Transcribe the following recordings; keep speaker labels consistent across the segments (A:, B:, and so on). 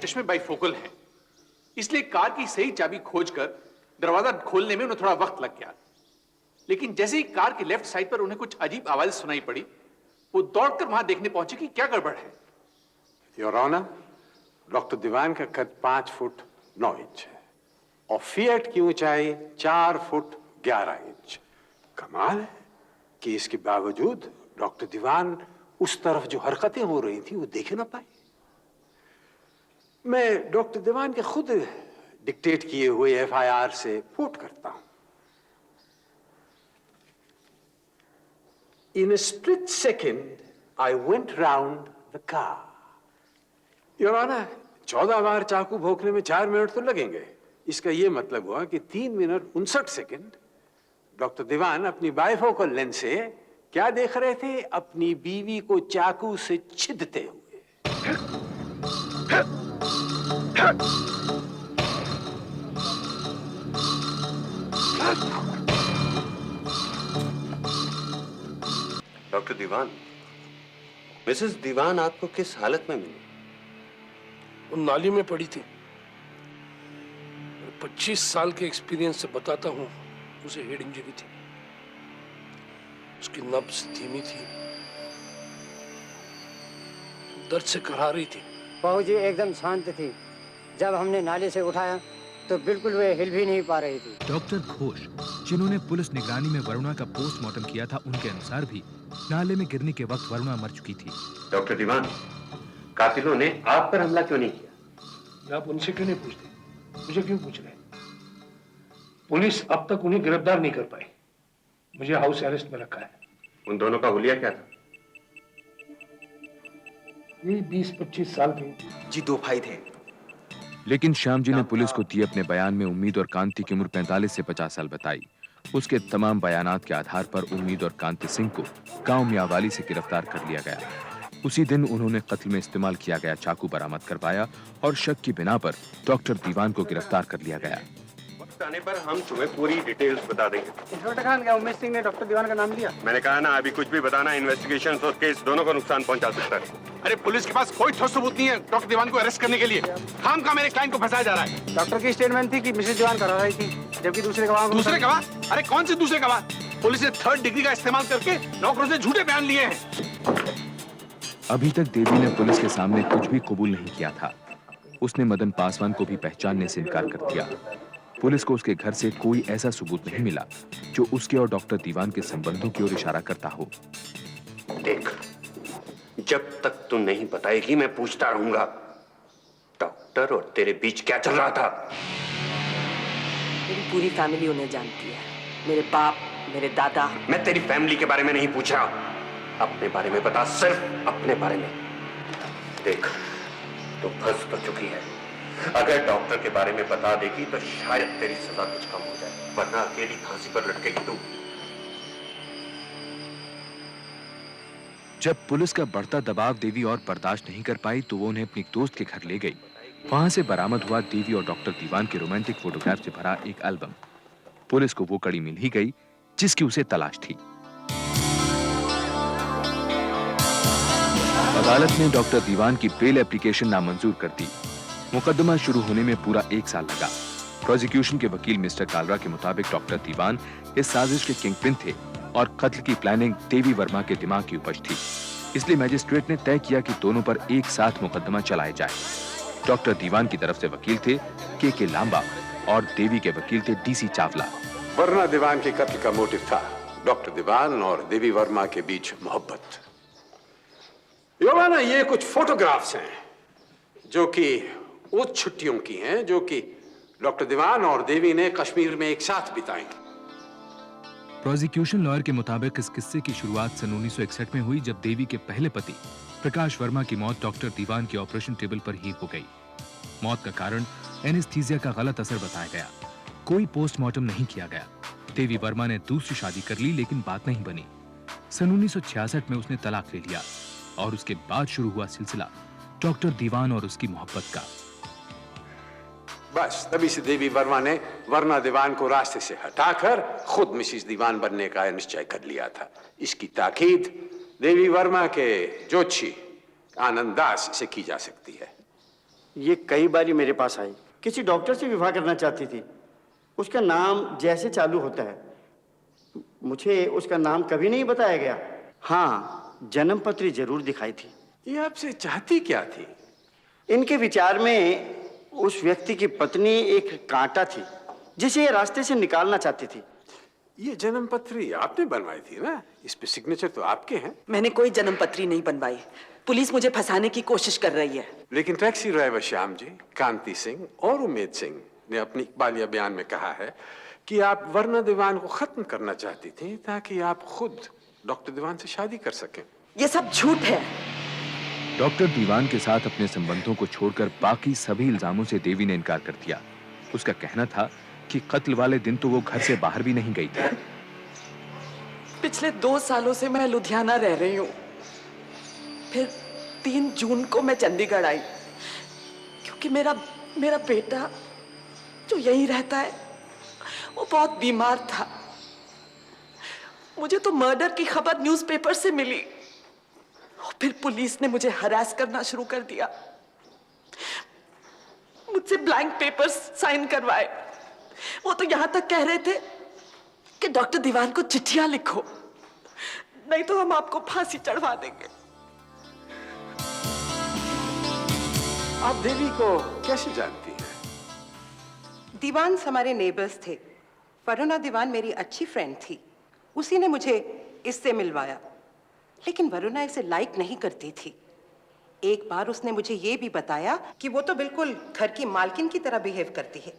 A: चश्मे बाइफोकल हैं, इसलिए कार की सही चाबी खोजकर दरवाजा खोलने में उन्हें थोड़ा वक्त लग गया। लेकिन जैसे ही कार की लेफ्ट साइड पर उन्हें कुछ अजीब आवाज सुनाई पड़ी, वो दौड़कर वहां देखने पहुंचे कि क्या गड़बड़ है।
B: योर ऑनर, डॉक्टर दीवान का कद 5 फुट 9 इंच है और फिएट की ऊंचाई 4 फुट 11 इंच। कमाल है कि इसके बावजूद डॉक्टर दीवान उस तरफ जो हरकतें हो रही थी वो देखे ना पाए। मैं डॉक्टर दीवान के खुद डिक्टेट किए हुए एफआईआर से कोट करता हूं। In a split second, I went round the car. Your Honor, 14 बार चाकू भोंकने में 4 मिनट तो लगेंगे। इसका यह मतलब हुआ कि 3 मिनट 59 सेकंड डॉक्टर दीवान अपनी बाइफोकल लेंस से क्या देख रहे थे? अपनी बीवी को चाकू से छिदते हुए।
C: डॉक्टर दीवान, मिसेस दीवान आपको किस हालत में मिली?
D: वो नाली में पड़ी थी। 25 साल के एक्सपीरियंस से बताता हूँ, उसे हेड इंजरी थी। उसकी नब्ज धीमी थी, दर्द से कराह रही थी।
E: बहू जी एकदम शांत थी। जब हमने नाले से उठाया तो बिल्कुल वे हिल भी नहीं पा रही थी।
F: डॉक्टर घोष, जिन्होंने पुलिस निगरानी में वरुणा का पोस्टमार्टम किया था, उनके अनुसार भी नाले में गिरने के वक्त वरुणा मर चुकी थी।
C: डॉक्टर दीवान, कातिलों ने आप पर हमला क्यों नहीं किया?
D: आप उनसे क्यों नहीं पूछते? मुझे क्यों पूछ रहे? पुलिस अब तक उन्हें गिरफ्तार नहीं कर पाई। मुझे हाउस अरेस्ट में रखा है।
C: उन दोनों का हुलिया क्या था?
D: ये 20-25 साल के
G: जी 2 भाई थे।
F: लेकिन श्याम जी ने पुलिस को दिए अपने बयान में उम्मीद और कांति की उम्र 45 से 50 साल बताई। उसके तमाम बयानात के आधार पर उम्मीद और कांति सिंह को गांव मियावाली से गिरफ्तार कर लिया गया। उसी दिन उन्होंने कत्ल में इस्तेमाल किया गया चाकू बरामद करवाया और शक की बिना पर डॉक्टर दीवान को गिरफ्तार कर लिया गया।
C: वक्त आने पर हम तुम्हें पूरी डिटेल्स बता देंगे।
E: इंस्पेक्टर खान, क्या उमेश सिंह ने डॉक्टर दीवान का नाम लिया?
C: मैंने कहा ना, अभी कुछ भी बताना इन्वेस्टिगेशन और केस दोनों को नुकसान पहुंचा सकता है।
A: अरे पुलिस के पास कोई ठोस सबूत नहीं है डॉक्टर दीवान को अरेस्ट करने के लिए। खामखा मेरे क्लाइंट को फंसाया जा रहा है।
E: डॉक्टर की स्टेटमेंट थी कि मिसेज दीवान करा रही थी, जबकि दूसरे गवाह
A: दूसरे गवाह? अरे कौन से दूसरे गवाह? पुलिस ने 3rd डिग्री का इस्तेमाल करके नौकरों से झूठे बयान लिए हैं।
F: अभी तक देवी ने पुलिस के सामने कुछ भी कबूल नहीं किया था। उसने मदन पासवान को भी पहचानने से इनकार कर दिया। पुलिस को उसके घर से कोई ऐसा सबूत नहीं मिला जो उसके और डॉक्टर दीवान के संबंधों की ओर इशारा करता हो।
C: देख, जब तक तू नहीं बताएगी मैं पूछता रहूंगा, डॉक्टर और तेरे बीच क्या चल रहा था?
H: मेरी पूरी फैमिली उन्हें जानती है। मेरे बाप, मेरे दादा।
C: मैं तेरी फैमिली के बारे में नहीं पूछ रहा, अपने बारे में बता, सिर्फ अपने बारे में। देख, तू फंस तो चुकी है। अगर डॉक्टर के बारे में बता देगी तो शायद तेरी सजा कुछ कम हो जाए, वरना अकेली फांसी पर लटकेगी तू।
F: जब पुलिस का बढ़ता दबाव देवी और बर्दाश्त नहीं कर पाई तो वो उन्हें अपनी दोस्त के घर ले गई। वहां से बरामद हुआ देवी और डॉक्टर दीवान के रोमांटिक फोटोग्राफ से भरा एक एल्बम। पुलिस को वो कड़ी मिल ही गई जिसकी उसे तलाश थी। अदालत ने डॉक्टर दीवान की बेल एप्लीकेशन नामंजूर कर दी। मुकदमा शुरू होने में पूरा 1 साल लगा। प्रोसिक्यूशन के वकील मिस्टर कालरा के मुताबिक डॉक्टर दीवान इस साजिश के किंगपिन थे और कत्ल की प्लानिंग देवी वर्मा के दिमाग की उपज थी। इसलिए मैजिस्ट्रेट ने तय किया कि दोनों पर एक साथ मुकदमा चलाया जाए। डॉक्टर दीवान की तरफ से वकील थे के लांबा और देवी के वकील थे DC चावला।
B: वरुणा दीवान के कत्ल का मोटिव था डॉक्टर दीवान और देवी वर्मा के बीच मोहब्बत। योवाना, ये कुछ फोटोग्राफ्स हैं जो कि उस छुट्टियों की हैं जो कि डॉक्टर दीवान और देवी ने कश्मीर में एक साथ बिताई।
F: प्रोसिक्यूशन लॉयर के मुताबिक इस किस्से की शुरुआत सन 1961 में हुई, जब देवी के पहले पति प्रकाश वर्मा की मौत डॉक्टर दीवान के ऑपरेशन टेबल पर ही हो गई। मौत का कारण एनेस्थीसिया का गलत असर बताया गया। कोई पोस्टमार्टम नहीं किया गया। देवी वर्मा ने दूसरी शादी कर ली, लेकिन बात नहीं बनी। सन 1966 में उसने तलाक ले लिया और उसके बाद शुरू हुआ सिलसिला डॉक्टर दीवान और उसकी मोहब्बत का।
B: बस तभी से देवी वर्मा ने वरुणा दीवान को रास्ते से हटाकर खुद मिसिस दीवान बनने का निश्चय कर लिया था। इसकी ताकीद देवी वर्मा के जोशी आनंद दास से की जा सकती है।
G: ये कई बारी मेरे पास आई, किसी डॉक्टर से विवाह करना चाहती थी। उसका नाम जैसे चालू होता है, मुझे उसका नाम कभी नहीं बताया गया। हाँ, जन्म पत्री जरूर दिखाई थी।
B: ये आपसे चाहती क्या थी?
G: इनके विचार में उस व्यक्ति की पत्नी एक कांटा थी जिसे ये रास्ते से निकालना चाहती थी।
B: ये जन्म पत्री आपने बनवाई थी ना? इस पे सिग्नेचर तो आपके हैं।
H: मैंने कोई जन्म पत्री नहीं बनवाई। पुलिस मुझे फंसाने की कोशिश कर रही है।
B: लेकिन टैक्सी ड्राइवर श्याम जी, कांति सिंह और उमेद सिंह ने अपनी इकबालिया बयान में कहा है कि आप वरना दीवान को खत्म करना चाहती थी ताकि आप खुद डॉक्टर दीवान से शादी कर सकें।
H: ये सब झूठ है।
F: डॉक्टर दीवान के साथ अपने संबंधों को छोड़कर बाकी सभी इल्जामों से देवी ने इनकार कर दिया। उसका कहना था कि कत्ल वाले दिन तो वो घर से बाहर भी नहीं गई थी।
H: पिछले 2 सालों से मैं लुधियाना रह रही हूँ। फिर 3 जून को मैं चंडीगढ़ आई क्योंकि मेरा बेटा जो यहीं रहता है वो बहुत बीमार था। मुझे तो मर्डर की खबर न्यूज़पेपर से मिली और फिर पुलिस ने मुझे हरास करना शुरू कर दिया। मुझसे ब्लैंक पेपर्स साइन करवाए। वो तो यहां तक कह रहे थे कि डॉक्टर दीवान को चिट्ठियां लिखो, नहीं तो हम आपको फांसी चढ़वा देंगे।
B: आप देवी को कैसे जानती हैं?
I: दीवान हमारे नेबर्स थे। वरुणा दीवान मेरी अच्छी फ्रेंड थी। उसी ने मुझे इससे मिलवाया, लेकिन वरुणा इसे लाइक नहीं करती थी। एक बार उसने मुझे ये भी बताया कि वो तो बिल्कुल घर की मालकिन की तरह बिहेव करती है।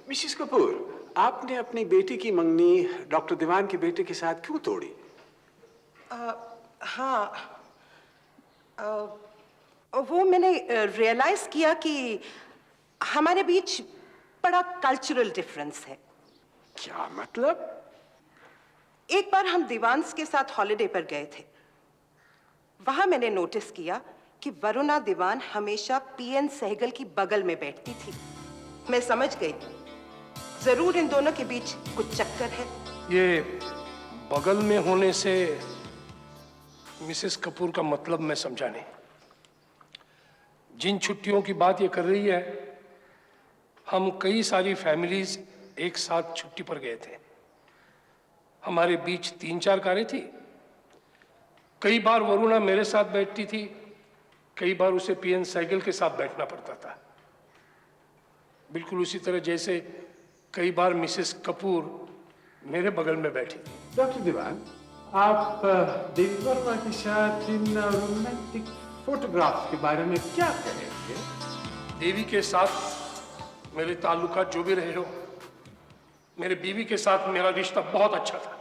B: मिसेस कपूर, आपने अपनी बेटी की मंगनी डॉक्टर दीवान के बेटे के साथ क्यों तोड़ी?
I: हाँ, वो मैंने रियलाइज किया कि हमारे बीच बड़ा कल्चरल डिफरेंस है।
B: क्या मतलब?
I: एक बार हम दीवान्स के साथ हॉलिडे पर गए थे। वहां मैंने नोटिस किया कि वरुणा दीवान हमेशा पीएन सहगल की बगल में बैठती थी। मैं समझ गई, जरूर इन दोनों के बीच कुछ चक्कर है।
D: ये बगल में होने से मिसेस कपूर का मतलब मैं समझा नहीं। जिन छुट्टियों की बात ये कर रही है, हम कई सारी फैमिलीज एक साथ छुट्टी पर गए थे। हमारे बीच 3-4 कारें थी। कई बार वरुणा मेरे साथ बैठती थी, कई बार उसे पीएन साइकिल के साथ बैठना पड़ता था। बिल्कुल उसी तरह जैसे कई बार मिसेस कपूर मेरे बगल में बैठी थी।
B: डॉक्टर दीवान, आप देवी वर्मा के साथ इन रोमांटिक फोटोग्राफ के बारे में क्या कहेंगे?
D: देवी के साथ मेरे ताल्लुकात जो भी रहे हो, मेरे बीवी के साथ मेरा रिश्ता बहुत अच्छा था।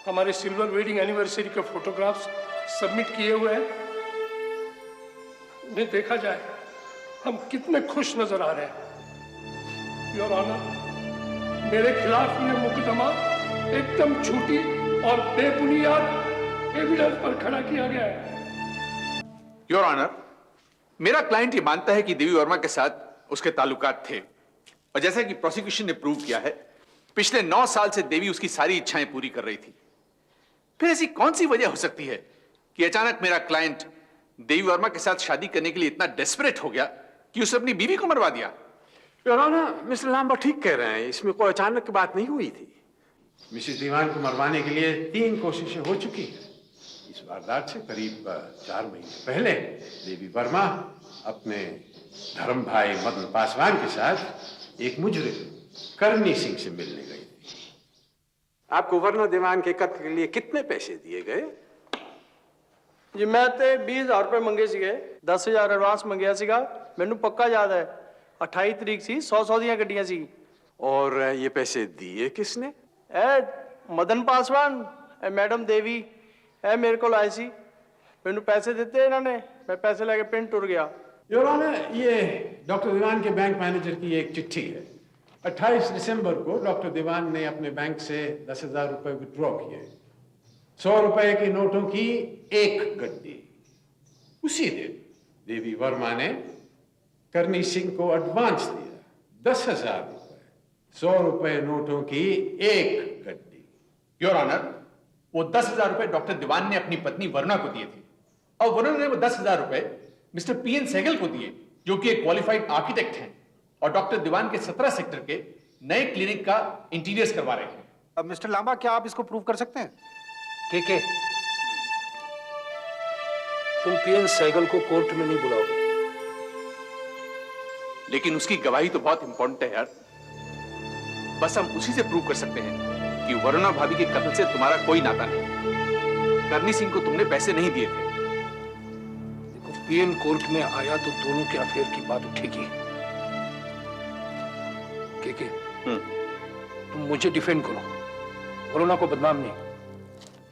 D: हमारे सिल्वर वेडिंग एनिवर्सरी के फोटोग्राफ्स सबमिट किए हुए हैं। उन्हें देखा जाए, हम कितने खुश नजर आ रहे हैं। योर ऑनर, मेरे खिलाफ यह मुकदमा एकदम झूठी और बेबुनियाद एविडेंस पर खड़ा किया गया है।
A: योर ऑनर, मेरा क्लाइंट ये मानता है कि देवी वर्मा के साथ उसके ताल्लुकात थे, और जैसा कि प्रोसिक्यूशन ने प्रूव किया है, पिछले 9 साल से देवी उसकी सारी इच्छाएं पूरी कर रही थी। फिर ऐसी कौन सी वजह हो सकती है कि अचानक मेरा क्लाइंट देवी वर्मा के साथ शादी करने के लिए इतना डेस्परेट हो गया कि उसने अपनी बीवी को मरवा दिया?
B: योर ऑनर, मिस्टर लांबा ठीक कह रहे हैं। इसमें कोई अचानक की बात नहीं हुई थी। मिसेस दीवान को मरवाने के लिए 3 कोशिशें हो चुकी हैं। इस वारदात से करीब 4 महीने पहले देवी वर्मा अपने धर्म भाई मदन पासवान के साथ एक मुजरिम करनी सिंह से मिलने गई थी। आपको वरुणा दीवान के कत्ल के लिए कितने पैसे दिए गए?
J: जी मैं ते 20,000 रुपए मंगे सीगे। 10,000 एडवांस मंगया सीगा। मैनू पक्का याद है 28 तरीक सी 100 ਦੀਆਂ ਗੱਡੀਆਂ ਸੀ।
B: और ये पैसे दिए किसने?
J: ए मदन पासवान, ए मैडम देवी, ए मेरे को आए सी। मैनू पैसे दिते इन्होंने, मैं पैसे लेके पिंड टुर गया।
B: योर ऑनर, ये डॉक्टर दीवान के बैंक मैनेजर की एक चिट्ठी है। 28 दिसंबर को डॉक्टर दीवान ने अपने बैंक से 10,000 रुपए विड्रॉ किए। 100 रुपए के नोटों की एक गड्डी। उसी दिन देवी वर्मा ने करनी सिंह को एडवांस दिया 10,000 रुपए। 100 रुपए नोटों की एक गड्डी।
A: योर ऑनर, वो 10,000 रुपए डॉक्टर दीवान ने अपनी पत्नी वरुणा को दिए थे, और वरुणा ने वो 10,000 रुपए मिस्टर पीएन सहगल को दिए, जो कि एक क्वालिफाइड आर्किटेक्ट हैं और डॉक्टर दीवान के 17 सेक्टर के नए क्लिनिक का इंटीरियर्स करवा रहे हैं।
K: अब मिस्टर लांबा, क्या आप इसको प्रूव कर सकते हैं?
D: के तुम पीएन सहगल को कोर्ट में नहीं बुलाओगे।
A: लेकिन उसकी गवाही तो बहुत इंपॉर्टेंट है यार। बस हम उसी से प्रूव कर सकते हैं कि वरुणा भाभी के कत्ल से तुम्हारा कोई नाता नहीं। करनी सिंह को तुमने पैसे नहीं दिए थे।
D: देखो, पीएन कोर्ट में आया तो दोनों के अफेयर की बात उठेगी। के तुम मुझे डिफेंड करो, वरुणा को बदनाम नहीं।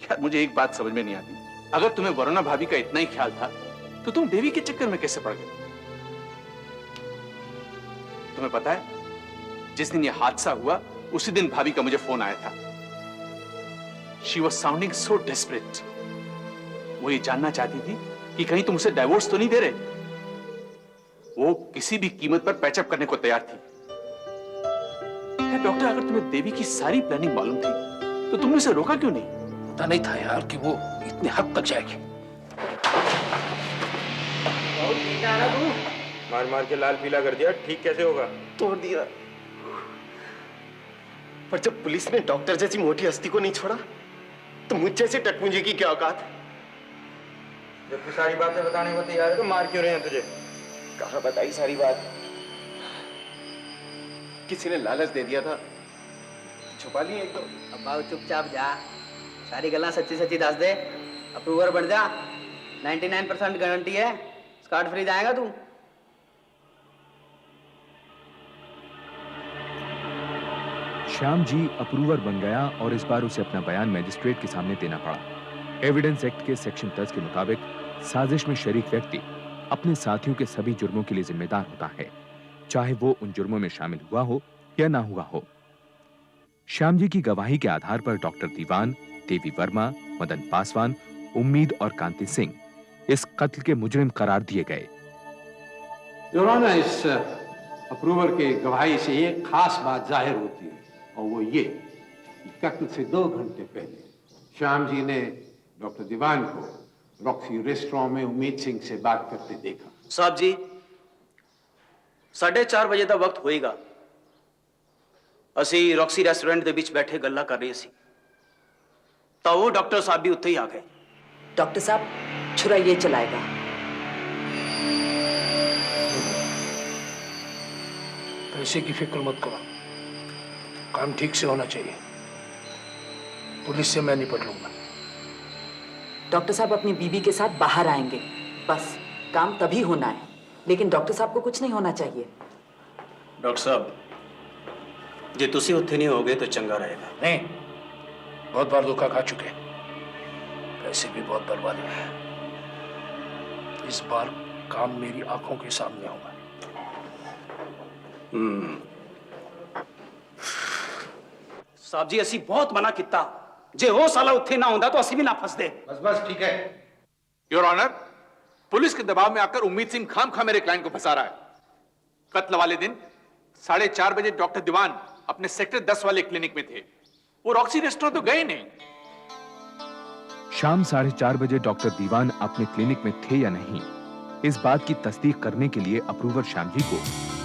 A: यार मुझे एक बात समझ में नहीं आती, अगर तुम्हें वरुणा भाभी का इतना ही ख्याल था तो तुम देवी के चक्कर में कैसे पड़ गए? तुम्हें पता है, जिस दिन यह हादसा हुआ उसी दिन भाभी का मुझे फोन आया था। She was sounding so desperate. वो ये जानना चाहती थी कि कहीं तुम उसे डाइवोर्स तो नहीं दे रहे। वो किसी भी कीमत पर पैचअप करने को तैयार थी। डॉक्टर, अगर तुम्हें देवी की सारी प्लानिंग मालूम थी तो तुमने उसे रोका क्यों नहीं?
D: पता नहीं था यार कि वो इतने हद तक जाएगी।
C: मार मार के लाल पीला कर दिया, ठीक कैसे होगा?
L: तोड़ दिया। पर जब पुलिस ने डॉक्टर जैसी मोटी हस्ती को नहीं छोड़ा तो मुझ जैसे टकमुंजे की क्या औकात?
C: जब तू सारी बातें बताने को तैयार है तो मार क्यों रहे हैं तुझे?
L: कहाँ बताई सारी बात? किसी ने लालच दे दिया था, छुपा लिए एकदम।
M: अब बाबू चुपचाप जा, सारी गल्ला सच्ची सच्ची दस दे, अप्रूवर बन जा। 99% गारंटी है, स्कॉट फ्री जाएगा तू।
F: श्याम जी अप्रूवर बन गया और इस बार उसे अपना बयान मैजिस्ट्रेट के सामने देना पड़ा। एविडेंस एक्ट के सेक्शन 10 के मुताबिक साजिश में शरीक व्यक्ति अपने साथियों के सभी जुर्मों के लिए जिम्मेदार होता है, चाहे वो उन जुर्मों में शामिल हुआ हो या ना हुआ हो। श्याम जी की गवाही के आधार पर डॉक्टर दीवान, देवी वर्मा, मदन पासवान, उम्मीद और कांति सिंह इस कत्ल के मुजरिम करार दिए गए।
B: योर ऑनर, इस अप्रूवर के गवाही से एक खास बात जाहिर होती है और वो ये कि कत्ल से 2 घंटे पहले श्याम जी ने डॉक्टर दीवान को रॉक्सी रेस्टोरेंट में उम्मीद सिंह से बात करते देखा।
M: साहब जी, 4:30 ਵਜੇ ਦਾ ਵਕਤ ਹੋਏਗਾ। ਅਸੀਂ ਰੌਕਸੀ ਰੈਸਟੋਰੈਂਟ ਦੇ ਵਿੱਚ ਬੈਠੇ ਗੱਲਾਂ ਕਰ ਰਹੇ ਸੀ ਤਾਂ ਉਹ ਡਾਕਟਰ ਸਾਹਿਬ ਵੀ ਉੱਥੇ ਹੀ ਆ ਗਏ।
H: डॉक्टर साहब, छुरा ये चलाएगा।
D: पैसे की फिक्र मत करो, काम ठीक से होना चाहिए। पुलिस से मैं निपट लूंगा।
H: डॉक्टर साहब अपनी बीवी के साथ बाहर आएंगे, बस काम तभी होना है, लेकिन डॉक्टर साहब को कुछ नहीं होना चाहिए।
M: डॉक्टर साहब, जे तुसी उत्थे नहीं होगे तो चंगा रहेगा।
D: नहीं, बहुत बार धोखा खा चुके, पैसे भी बहुत बर्बाद हुए। इस बार काम मेरी आंखों के सामने होगा।
M: साहब जी, ਅਸੀਂ ਬਹੁਤ ਮਨਾ ਕੀਤਾ, ਜੇ ਉਹ ਸਾਲਾ ਉੱਥੇ ਨਾ ਹੁੰਦਾ तो ਅਸੀਂ भी ना फंसते।
K: बस ठीक है।
A: योर ऑनर, पुलिस के दबाव में आकर उम्मीद सिंह खामखा मेरे क्लाइंट को फंसा रहा है। कत्ल वाले दिन 4:30 बजे डॉक्टर दीवान अपने सेक्टर 10 वाले क्लिनिक में थे। वो रॉक्सी रेस्टोरेंट तो गए नहीं।
F: शाम 4:30 बजे डॉक्टर दीवान अपने क्लिनिक में थे या नहीं, इस बात की तस्दीक करने के लिए अप्रूवर श्याम जी को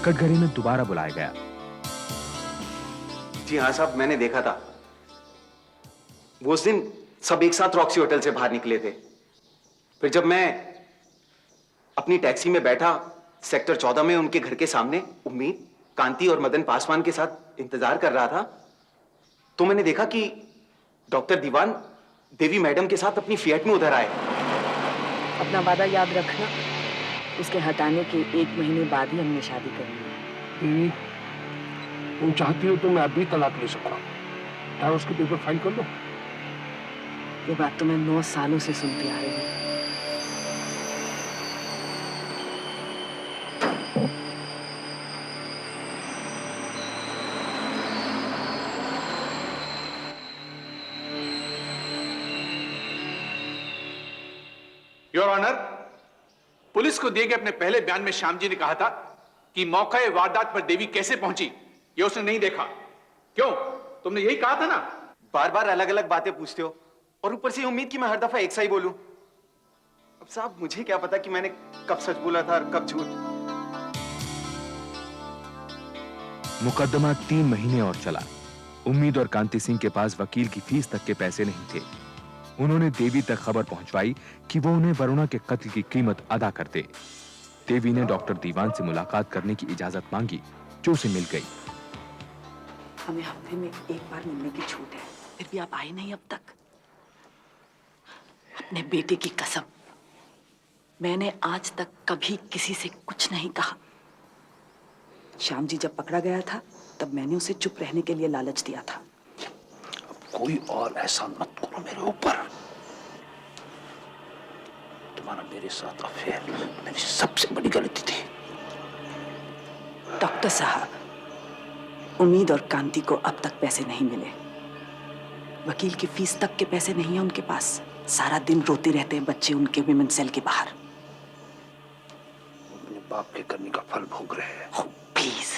F: कटघरे में दोबारा बुलाया गया।
L: जी हाँ साहब, मैंने देखा था। वो उस दिन सब एक साथ रॉक्सी होटल से बाहर निकले थे। फिर जब मैं अपनी टैक्सी में बैठा सेक्टर 14 में उनके घर के सामने उम्मीद, कांति और मदन पासवान के साथ इंतजार कर रहा था तो मैंने देखा कि डॉक्टर दीवान देवी मैडम के साथ अपनी फिएट में उधर आए।
H: अपना वादा याद रखना, उसके हटाने के 1 महीने बाद ही हमने शादी करनी है।
D: बीवी, तुम चाहती हो तो मैं अभी तलाक ले सकता हूँ। डाइवोर्स के पेपर फाइल कर लो।
H: ये बात तो मैं 9 सालों से सुनती आ रही हूँ।
A: योर ऑनर, पुलिस को दिए गए अपने पहले बयान में श्याम जी ने कहा था कि मौके वारदात पर देवी कैसे पहुंची ये उसने नहीं देखा। क्यों? तुमने यही कहा था ना।
L: बार बार अलग अलग बातें पूछते हो और ऊपर से उम्मीद की मैं हर दफा एक सा ही बोलूं। अब साहब मुझे क्या पता कि मैंने कब सच बोला था और कब झूठ।
F: मुकदमा 3 महीने और चला। उम्मीद और कांति सिंह के पास वकील की फीस तक के पैसे नहीं थे। उन्होंने देवी तक खबर पहुंचवाई कि वो उन्हें वरुणा के कत्ल की कीमत अदा कर दे। देवी ने डॉक्टर दीवान से मुलाकात करने की इजाजत मांगी, जो उसे मिल गई।
H: हमें हफ्ते में एक बार मिलने की छूट है, फिर भी आप आए नहीं अब तक। अपने बेटे की कसम, मैंने आज तक कभी किसी से कुछ नहीं कहा। श्याम जी जब पकड़ा गया था तब मैंने उसे चुप रहने के लिए लालच दिया था।
K: अब कोई और ऐसा मत करो मेरे ऊपर। तुम्हारा मेरे साथ अफेयर मेरी सबसे बड़ी गलती थी।
H: डॉक्टर साहब, उम्मीद और कांति को अब तक पैसे नहीं मिले। वकील की फीस तक के पैसे नहीं है उनके पास। सारा दिन रोते रहते हैं बच्चे उनके विमेन सेल के बाहर।
K: अपने बाप के करने का फल भोग रहे हैं।
H: प्लीज,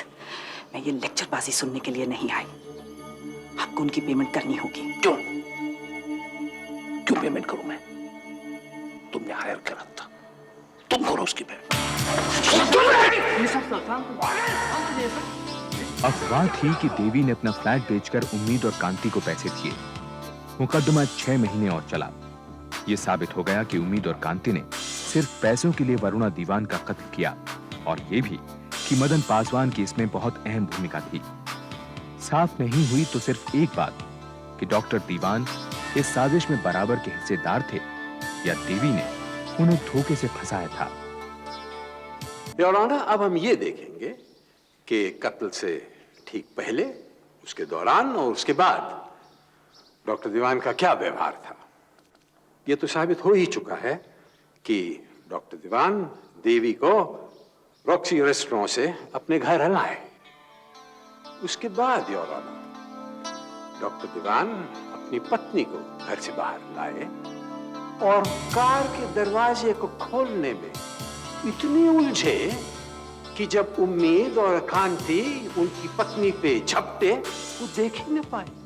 H: मैं ये लेक्चरबाजी सुनने के लिए नहीं आई। आपको उनकी पेमेंट करनी होगी।
K: क्यों पेमेंट करूं मैं? तुमने हायर करा था, तुम करो उसकी पेमेंट।
F: अफवाह थी कि देवी ने अपना फ्लैट बेचकर उम्मीद और कांति को पैसे दिए। मुकदमा 6 महीने और चला। यह साबित हो गया कि उम्मीद और कांति ने सिर्फ पैसों के लिए वरुणा दीवान का कत्ल किया, और यह भी कि मदन पासवान की इसमें बहुत अहम भूमिका थी। साफ नहीं हुई तो सिर्फ एक बात कि डॉक्टर दीवान इस साजिश में बराबर के हिस्सेदार थे या देवी ने उन्हें धोखे से फंसाया था।
B: योर ऑनर, अब हम ये देखेंगे कि कत्ल से ठीक पहले, उसके दौरान और उसके बाद डॉक्टर दीवान का क्या व्यवहार था। यह तो साबित हो ही चुका है कि डॉक्टर दीवान देवी को रॉक्सी रेस्टोरेंट से अपने घर लाए। उसके बाद योर ऑनर, डॉक्टर दीवान अपनी पत्नी को घर से बाहर लाए और कार के दरवाजे को खोलने में इतने उलझे कि जब उम्मीद और कांति उनकी पत्नी पे झपटे वो देख ही न पाए।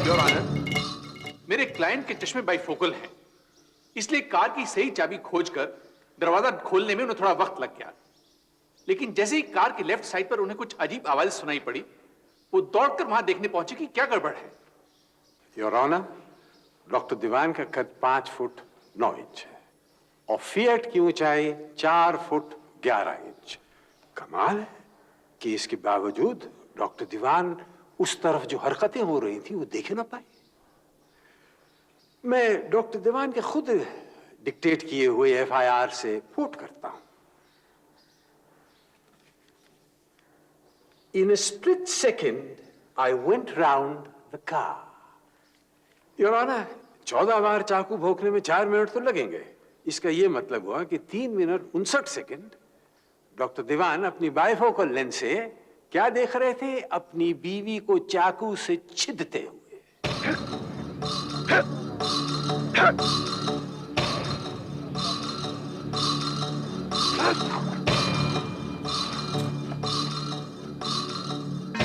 A: योर ऑनर, मेरे क्लाइंट के चश्मे बाइफोकल हैं, इसलिए कार की सही चाबी खोजकर दरवाजा खोलने में उन्हें थोड़ा वक्त लग गया। लेकिन जैसे ही कार की लेफ्ट साइड पर उन्हें कुछ अजीब आवाज सुनाई पड़ी, वो दौड़कर वहां देखने पहुंचे कि क्या गड़बड़ है।
B: योर ऑनर, डॉक्टर दीवान का कद 5 फुट 9 इंच है और फिएट की ऊंचाई 4 फुट 11 इंच। कमाल है कि इसके बावजूद डॉक्टर दीवान उस तरफ जो हरकतें हो रही थी वो देख ना पाए। मैं डॉक्टर दीवान के खुद डिक्टेट किए हुए एफआईआर से कोट करता हूं। In a split second, I went round the car. Your Honor, 14 बार चाकू भोंकने में 4 मिनट तो लगेंगे। इसका यह मतलब हुआ कि 3 मिनट 59 सेकंड डॉक्टर दीवान अपनी बाइफोकल लेंस से क्या देख रहे थे? अपनी बीवी को चाकू से छिदते हुए।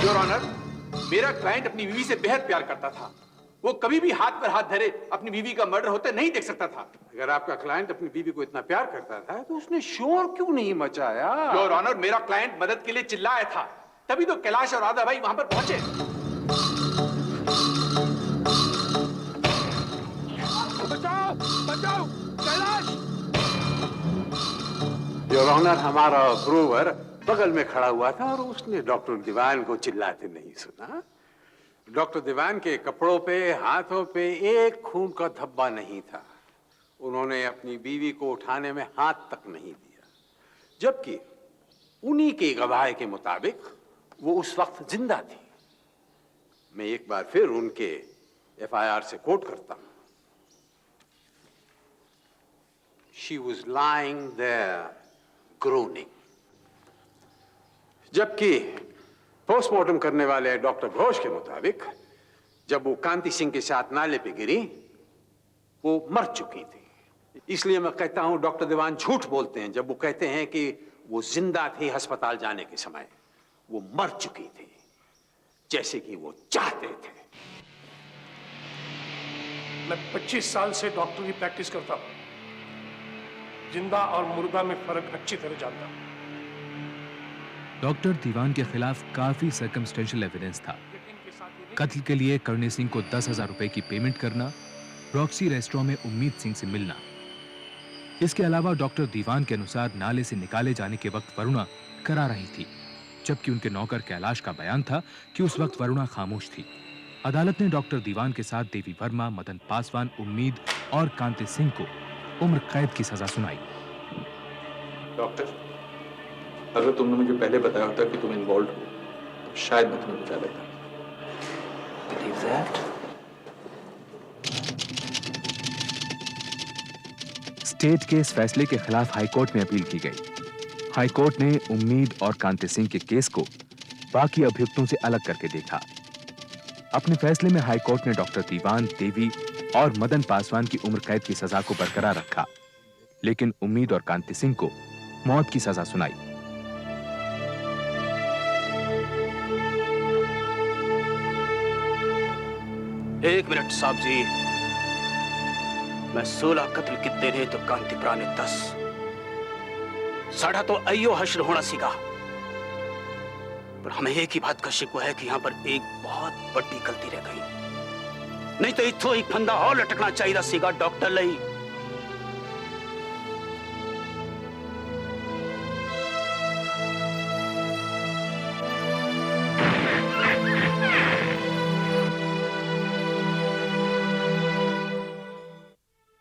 A: योर ऑनर, मेरा क्लाइंट अपनी बीवी से बेहद प्यार करता था। वो कभी भी हाथ पर हाथ धरे अपनी बीवी का मर्डर होते नहीं देख सकता था।
B: अगर आपका क्लाइंट अपनी बीवी को इतना प्यार करता था तो उसने शोर क्यों नहीं मचाया?
A: योर ऑनर, मेरा क्लाइंट मदद के लिए चिल्लाया था, तभी तो कैलाश और राधा भाई वहां पर पहुंचे।
B: बचाओ, बचाओ, कैलाश! योर ऑनर, हमारा ब्रोवर बगल में खड़ा हुआ था और उसने डॉक्टर दीवान को चिल्लाते नहीं सुना। डॉक्टर दीवान के कपड़ों पे, हाथों पे एक खून का धब्बा नहीं था। उन्होंने अपनी बीवी को उठाने में हाथ तक नहीं दिया, जबकि उन्हीं के गवाह के मुताबिक वो उस वक्त जिंदा थी। मैं एक बार फिर उनके एफआईआर से कोट करता हूं। She was lying there groaning. जबकि पोस्टमार्टम करने वाले डॉक्टर घोष के मुताबिक जब वो कांति सिंह के साथ नाले पे गिरी, वो मर चुकी थी। इसलिए मैं कहता हूं डॉक्टर दीवान झूठ बोलते हैं जब वो कहते हैं कि वो जिंदा थी अस्पताल जाने के समय, वो मर चुकी थी, जैसे कि वो चाहते थे।
D: मैं 25 साल से डॉक्टर की प्रैक्टिस करता हूं, जिंदा और मुर्दा में फर्क अच्छी तरह जानता हूं।
F: डॉक्टर दीवान के खिलाफ काफी सर्कमस्टेंशियल एविडेंस था। कत्ल के लिए करणी सिंह को 10,000 रुपए की पेमेंट करना, रॉक्सी रेस्टोरेंट में उम्मीद सिंह से मिलना। इसके अलावा डॉक्टर दीवान के अनुसार नाले से निकाले जाने के वक्त वरुणा करा रही थी, जबकि उनके नौकर कैलाश का बयान था कि उस वक्त वरुणा खामोश थी। अदालत ने डॉक्टर दीवान के साथ देवी वर्मा, मदन पासवान, उम्मीद और कांति सिंह को उम्र कैद की सजा सुनाई।
A: डॉक्टर, अगर तुमने मुझे पहले बताया होता कि तुम इन्वॉल्व हो, तो शायद मैं तुम्हें बचा लेता।
K: Believe that?
F: स्टेट के इस फैसले के खिलाफ हाईकोर्ट में अपील की गई। हाईकोर्ट ने उम्मीद और कांति सिंह के केस को बाकी अभियुक्तों से अलग करके देखा। अपने फैसले में हाईकोर्ट ने डॉक्टर दीवान, देवी और मदन पासवान की उम्र कैद की सजा को बरकरार रखा, लेकिन उम्मीद और कांति सिंह को मौत की सजा सुनाई।
K: एक मिनट साहब जी, मैं 16 कत्ल कितने ने तो कांतिप्रा ने 10। साढ़ा तो अयो हश्र होना सीखा, पर हमें एक ही बात का शिकवा है कि यहां पर एक बहुत बड़ी गलती रह गई। नहीं तो इथो एक फंदा और लटकना चाहिए सीगा डॉक्टर लई।